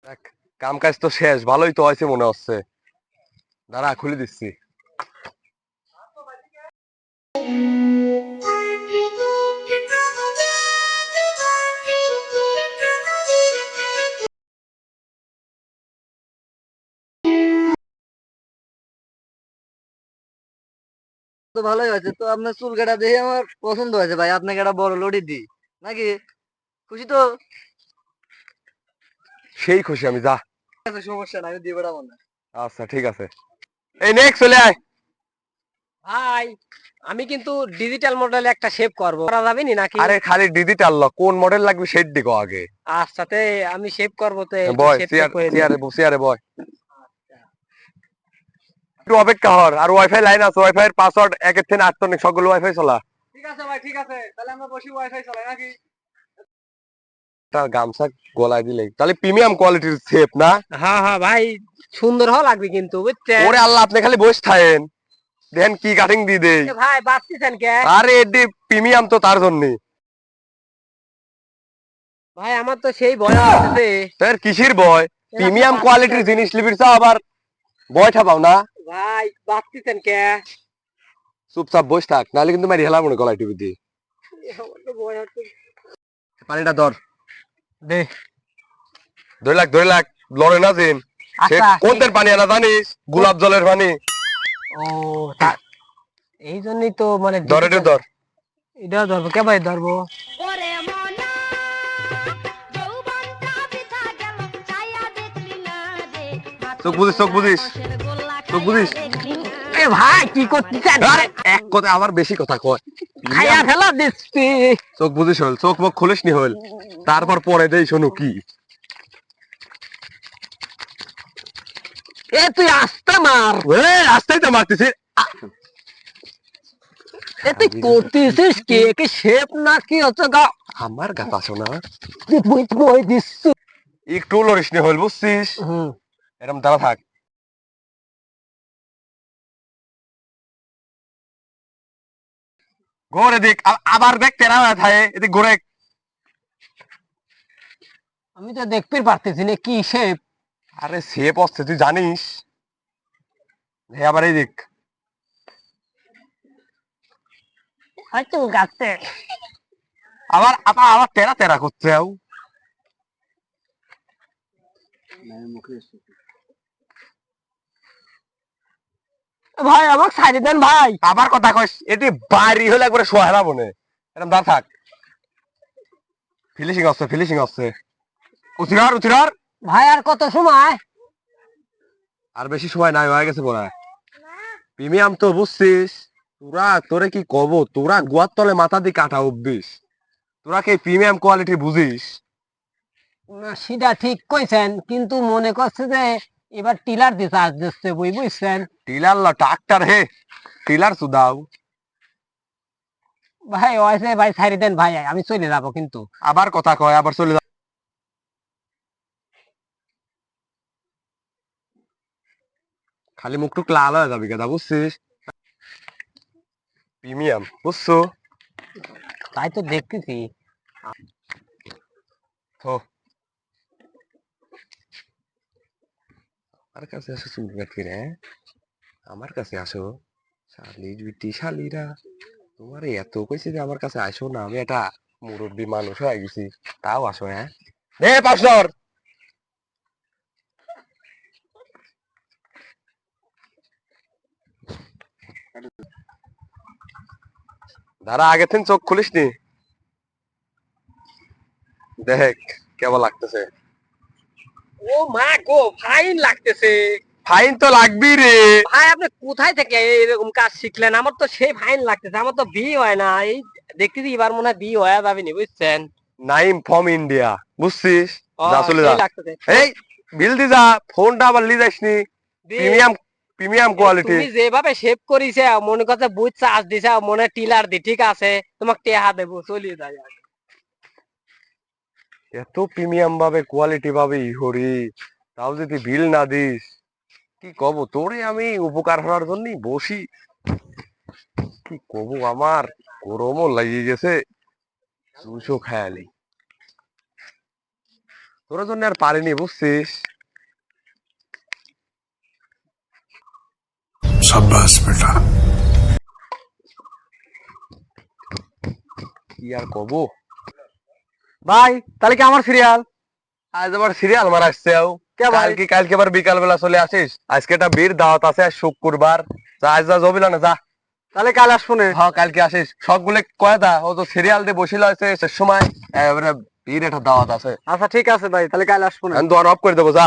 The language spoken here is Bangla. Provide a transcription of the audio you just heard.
দেখ, কাম কাজ তো শেষ, ভালোই তো হয়েছে মনে হচ্ছে। দাঁড়া খুলে দিচ্ছি। তো ভালোই হয়েছে। তো আপনার চুল কাটা দেখে আমার পছন্দ হয়েছে ভাই, আপনাকে একটা বড় লড়ি দিই নাকি? খুশি তো? সেই খুশি আমি, যা। সমস্যা নাই, আমি দিয়ে বেড়াবো না। আচ্ছা ঠিক আছে, এই নেক্সট চলে আয়। ভাই আমি কিন্তু ডিজিটাল মডেলে একটা শেপ করব, করা যাবে নি নাকি? আরে খালি ডিজিটাল কোন মডেল লাগবে সেই দিকো আগে। আচ্ছা তে আমি শেপ করব, তো একটু বয় শেপটা চেয়ার করে দিন। চেয়ারে চেয়ারে বয়। একটু অপেক্ষা কর, আর ওয়াইফাই লাইন আছে, ওয়াইফাই এর পাসওয়ার্ড 1 থেকে 8 তক সবগুলো ওয়াইফাই চলা। ঠিক আছে ভাই, ঠিক আছে, তাহলে আমরা বসি ওয়াইফাই চালাই নাকি? তার গামছা গলায় দিলে তাহলে প্রিমিয়াম কোয়ালিটির সেপ না? হ্যাঁ হ্যাঁ ভাই, সুন্দর হওয়া লাগবে কিন্তু, বুঝছেন? ওরে আল্লাহ, আপনি খালি বসে থাকেন, দেখেন কি কাটিং দিয়ে দেই। এ ভাই বাঁচতেছেন কে? আরে এডি প্রিমিয়াম তো তার জন্য। ভাই আমার তো সেই ভয় হচ্ছে। স্যার কিসের বয়? প্রিমিয়াম কোয়ালিটির জিনিস লিবির চাও আবার বয়টা পাও না? ভাই বাঁচতেছেন কে? চুপচাপ বসে থাক, নাহলে কিন্তু মারি হেলা মনে গলায় টিপি দিয়ে। আমার তো ভয় হচ্ছে। পানিটা ধর, দে। ধরে লাগ লড়ে না দিন। সে আচ্ছা কোনটার পানি আনা জানিস? গোলাপ জলের পানি। ও তা এই জন্যই তো মানে ধর এটা ধর। এটা ধরবো কে ভাই, ধরবো? চোখ বুঝিস, চোখ বুঝিস, চোখ বুঝিস। এ ভাই কি করতেছেন? আরে, এক কথা আবার বেশি কথা কয়। খাইয়া ফেলা দিচ্ছি। চোখ বুঝিস হল, চোখ মুখ খুলিস নি হল, তারপর পরে দেই শোনো কি। এ তুই আসতে মার। রাস্তায় তো মারতেছি। এ তুই করতেছিস কি? কি শেপ না কি হচ্ছে গা? আমার গাছ আসো না, তুই বই বই দিচ্ছ। একটু লড়িস নি হল, বুঝছিস? হুম। এরকম দাঁড়া থাক। ঘরে দেখ, আবার দেখ তেরা হয়ে থাকে এদিক ঘুরে। আমি তো দেখতে পারতেছি না কি শেপ। আরে সেপ আসছে তুই জানিস? হ্যাঁ আবার এই দেখ। হয়তো গাছে। আবার আবার আবার তেরা তেরা করছে আও। ভাই আমাকে ছাড়ি দেন ভাই। আবার কথা কইস, এটি বাড়ি হলে একবারে সোহারা বনে। এরকম দাঁড়া থাক। ফিনিশিং আসছে, ফিনিশিং আসছে। উঠিরার উঠিরার। ভাই আর কত সময়? আর বেশি সময় নাই, হয়ে গেছে পড়া। প্রিমিয়াম তো বুঝছিস, তোরে কি কব, তোরা গোয়ার তলে মাথা দিয়ে কাটা অভ্যিস। তোরা কি প্রিমিয়াম কোয়ালিটি বুঝিস? না সেটা ঠিক কইছেন, কিন্তু মনে করছে যে এবার টিলার দিয়ে চার্জ দিচ্ছে, বুঝছেন? টিলার লা ট্রাক্টর হে, টিলার সুদাও। ভাই ওইসে ভাই ছাড়ি দেন ভাই, আমি চলে যাবো কিন্তু। আবার কথা কয়, আবার চলে যা। খালি মুখটুক লাল হয়ে যাবি কেদা, বুঝছিস? প্রিমিয়াম বুঝছো? তাই তো দেখতেছি। থো, আমার কাছে আসো চুল কাটতে রে, আমার কাছে আসো। শালি বিটি শালিরা, তোমার এত কইছে যে আমার কাছে আসো না, আমি একটা মুরব্বী মানুষ হয়ে গেছি, তাও আসো। হ্যাঁ নে পাঁচশোর। দাঁড়া, আগে থেকে চোখ খুলিস নি, দেখ কেমন লাগতেছে। ও মা গো, ফাইন লাগতেছে। ফাইন তো লাগবি রে। ভাই আপনি কোথায় থেকে এরকম কাজ শিখলেন? আমার তো সেই ফাইন লাগতেছে, আমার তো বিয়ে হয় না। এই দেখতেছি এবার মনে হয় বিয়ে হয়ে যাবে নি, বুঝছেন? নাইম ফ্রম ইন্ডিয়া, বুঝছিস? ও যা চলে যা। সেই লাগতেছে। এই বিল দি যা, ফোনটা আবার লি যাস নি। Premium, premium quality. তুমি যেভাবে শেভ করিছে মনে করছে বুঝ চার্জ দিছে, মনে টিলার দি, ঠিক আছে তোমাকে টেহা দেবো, চলিয়ে যায়। এত প্রিমিয়াম ভাবে কোয়ালিটি ভাবে ইহরি, তাও যদি বিল না দিস, কি কব তোরে আমি উপকার করার জন্য বসি। কি কব, আমার গরমও লাগিয়ে গেছে, দুশো খেয়ালি। তোর জন্য আর পারিনি বুঝছিস। शाबाश बेटा। কি আর কব। ভাই তাহলে কি আমার সিরিয়াল? আজ আবার সিরিয়াল মারা আসছে কে ভাই? কালকে আবার বিকাল বেলা চলে আসিস। আজকে একটা বীর দাওয়াত আছে আজ শুক্রবার। যা আজ যা জবিল না যা। তাহলে কাল আসবো না। হ্যাঁ কালকে আসিস সবগুলো কয়ে দা ও তো সিরিয়াল দিয়ে বসিল আছে সে সময় এবারে বীর একটা দাওয়াত আছে। আচ্ছা ঠিক আছে ভাই, তাহলে কাল আসবো না। আমি দোয়ার অফ করে দেবো যা।